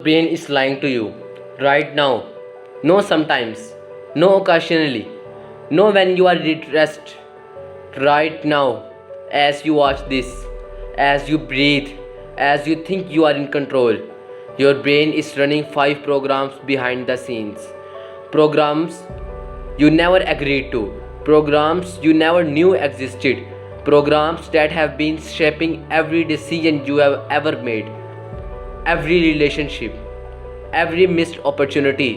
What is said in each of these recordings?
brain is lying to you right now. No, sometimes. No, occasionally. No, when you are at rest. Right now, as you watch this, as you breathe, as you think you are in control, your brain is running 5 programs behind the scenes. Programs you never agreed to, programs you never knew existed, programs that have been shaping every decision you have ever made, every relationship, every missed opportunity,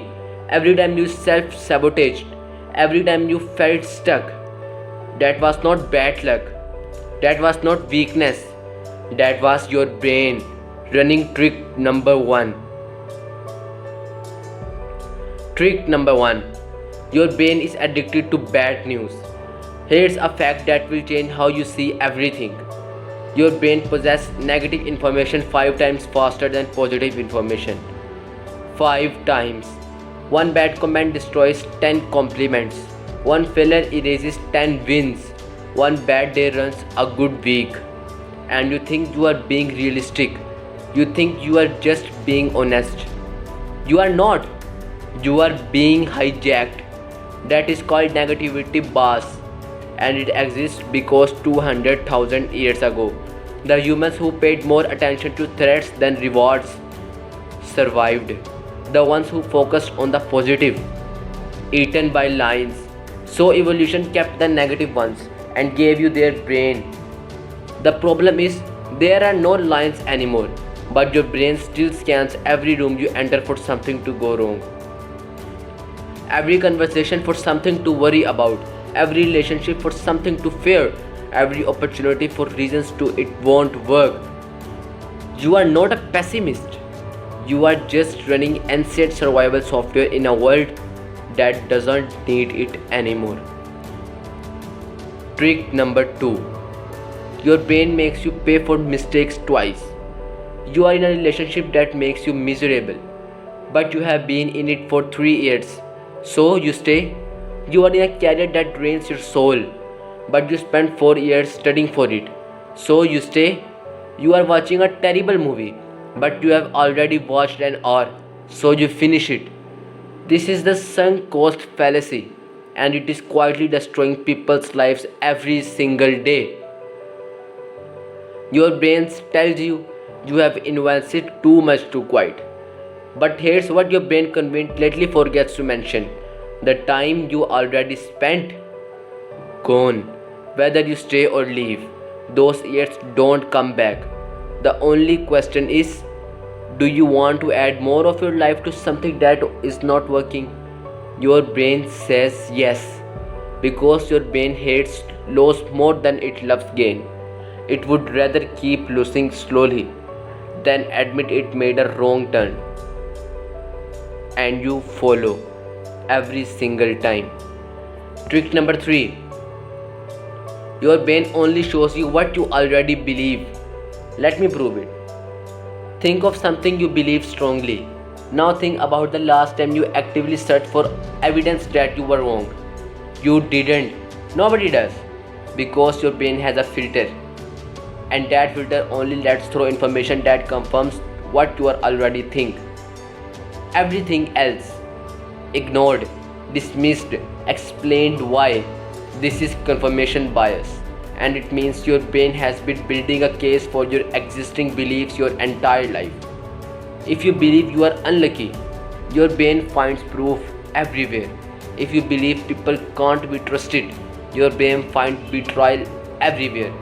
every time you self sabotaged, every time you felt stuck. That was not bad luck, that was not weakness, that was your brain running trick number one. Trick number one: your brain is addicted to bad news. Here's a fact that will change how you see everything. Your brain possesses negative information 5 times faster than positive information. 5 times. One bad comment destroys 10 compliments. One failure erases 10 wins. One bad day runs a good week. And you think you are being realistic. You think you are just being honest. You are not. You are being hijacked. That is called negativity bias, and it exists because 200,000 years ago, the humans who paid more attention to threats than rewards survived. The ones who focused on the positive, eaten by lions. So evolution kept the negative ones and gave you their brain. The problem is there are no lions anymore, but your brain still scans every room you enter for something to go wrong. Every conversation for something to worry about, every relationship for something to fear, every opportunity for reasons to it won't work. You are not a pessimist. You are just running ancient survival software in a world that doesn't need it anymore. Trick number 2. Your brain makes you pay for mistakes twice. You are in a relationship that makes you miserable, but you have been in it for 3 years. So you stay. You are in a career that drains your soul, but you spent 4 years studying for it. So you stay. You are watching a terrible movie, but you have already watched an hour. So you finish it. This is the sunk cost fallacy, and it is quietly destroying people's lives every single day. Your brain tells you you have invested too much to quit. But here's what your brain conveniently forgets to mention: the time you already spent, gone. Whether you stay or leave, those years don't come back. The only question is, do you want to add more of your life to something that is not working? Your brain says yes, because your brain hates loss more than it loves gain. It would rather keep losing slowly than admit it made a wrong turn. And you follow every single time. Trick number 3. Your brain only shows you what you already believe. Let me prove it. Think of something you believe strongly. Now think about the last time you actively searched for evidence that you were wrong. You didn't. Nobody does. Because your brain has a filter. And that filter only lets through information that confirms what you are already think. Everything else, ignored, dismissed, explained why. This is confirmation bias, and it means your brain has been building a case for your existing beliefs your entire life. If you believe you are unlucky, your brain finds proof everywhere. If you believe people can't be trusted, your brain finds betrayal everywhere.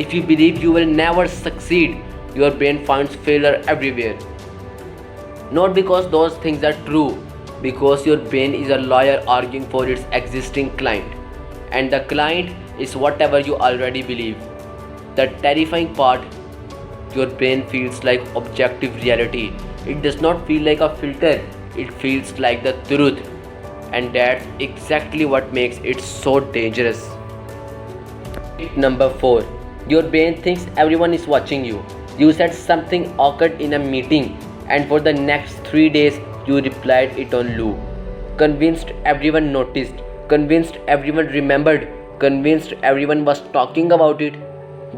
If you believe you will never succeed, your brain finds failure everywhere. Not because those things are true, because your brain is a lawyer arguing for its existing client, and the client is whatever you already believe. The terrifying part, your brain feels like objective reality. It does not feel like a filter, it feels like the truth, and that's exactly what makes it so dangerous. Number 4. Your brain thinks everyone is watching you. You said something awkward in a meeting, and for the next 3 days you replied it on loop. Convinced everyone noticed, convinced everyone remembered, convinced everyone was talking about it.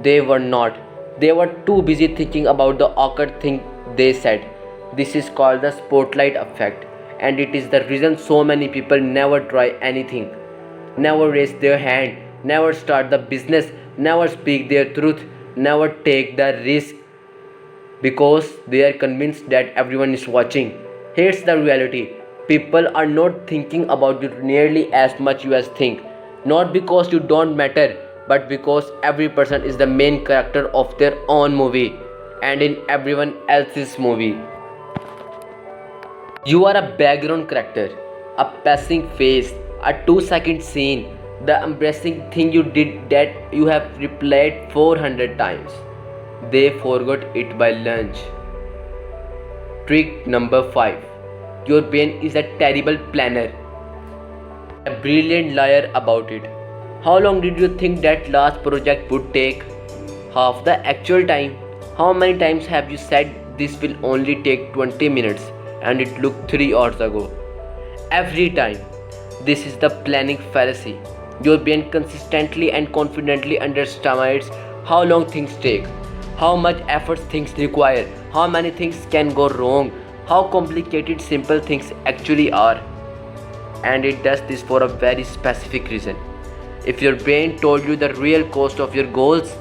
They were not. They were too busy thinking about the awkward thing they said. This is called the spotlight effect, and it is the reason so many people never try anything, never raise their hand, never start the business, never speak their truth, never take the risk because they are convinced that everyone is watching. Here's the reality, people are not thinking about you nearly as much you as think. Not because you don't matter, but because every person is the main character of their own movie and in everyone else's movie. You are a background character, a passing phase, a 2 second scene, the embarrassing thing you did that you have replayed 400 times. They forgot it by lunch. Trick number 5. Your brain is a terrible planner, a brilliant liar about it. How long did you think that last project would take? Half the actual time. How many times have you said this will only take 20 minutes and it took 3 hours ago? Every time. This is the planning fallacy. Your brain consistently and confidently underestimates how long things take, how much effort things require, how many things can go wrong, how complicated simple things actually are. And it does this for a very specific reason. If your brain told you the real cost of your goals,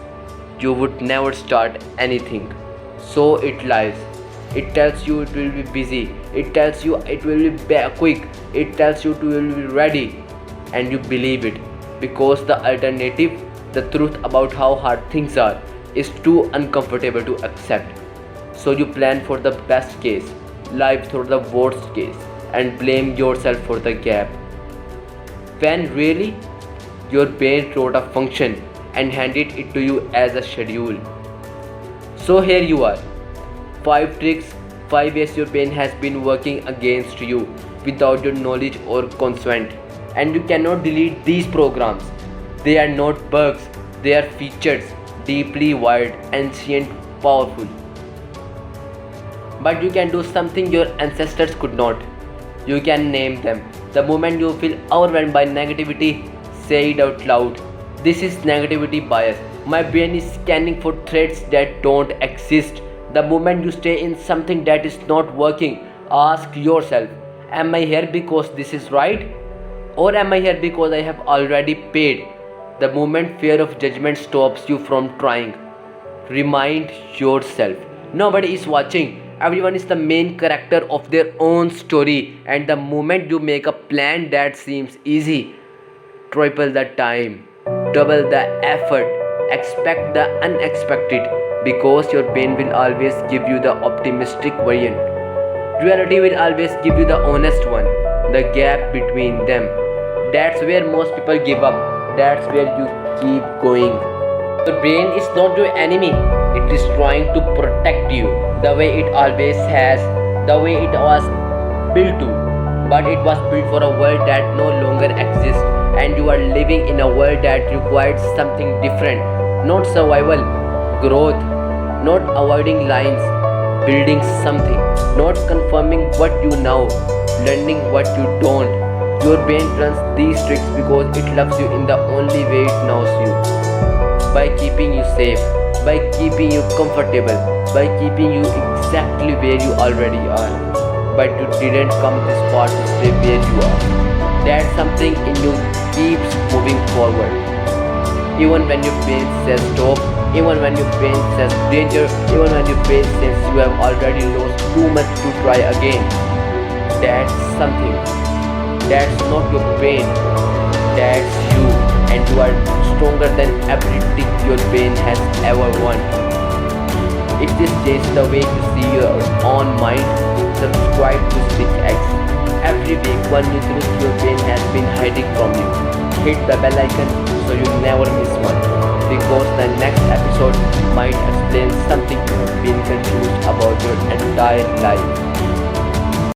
you would never start anything. So it lies. It tells you it will be busy. It tells you it will be quick. It tells you it will be ready. And you believe it. Because the alternative, the truth about how hard things are, is too uncomfortable to accept. So you plan for the best case, live through the worst case, and blame yourself for the gap. When really, your brain wrote a function and handed it to you as a schedule. So here you are. 5 tricks, 5 ways your brain has been working against you without your knowledge or consent. And you cannot delete these programs. They are not bugs, they are features, deeply wired, ancient, powerful. But you can do something your ancestors could not. You can name them. The moment you feel overwhelmed by negativity, say it out loud. This is negativity bias. My brain is scanning for threats that don't exist. The moment you stay in something that is not working, ask yourself, am I here because this is right? Or am I here because I have already paid? The moment fear of judgment stops you from trying, remind yourself, nobody is watching. Everyone is the main character of their own story, and the moment you make a plan that seems easy, triple the time, double the effort, expect the unexpected, because your brain will always give you the optimistic variant. Reality will always give you the honest one, the gap between them. That's where most people give up. That's where you keep going. The brain is not your enemy. It is trying to protect you the way it always has, the way it was built to. But it was built for a world that no longer exists, and you are living in a world that requires something different. Not survival, growth, not avoiding lines, building something, not confirming what you know, learning what you don't. Your brain runs these tricks because it loves you in the only way it knows you. By keeping you safe, by keeping you comfortable, by keeping you exactly where you already are. But you didn't come this far to stay where you are. That something in you keeps moving forward. Even when your brain says stop, even when your brain says danger, even when your brain says you have already lost too much to try again. That's something. That's not your brain. That's you. And you are stronger than every tick your brain has ever won. If this changes the way you see your own mind, subscribe to SpeakX. Every week one new truth your brain has been hiding from you. Hit the bell icon so you never miss one. Because the next episode might explain something you have been confused about your entire life.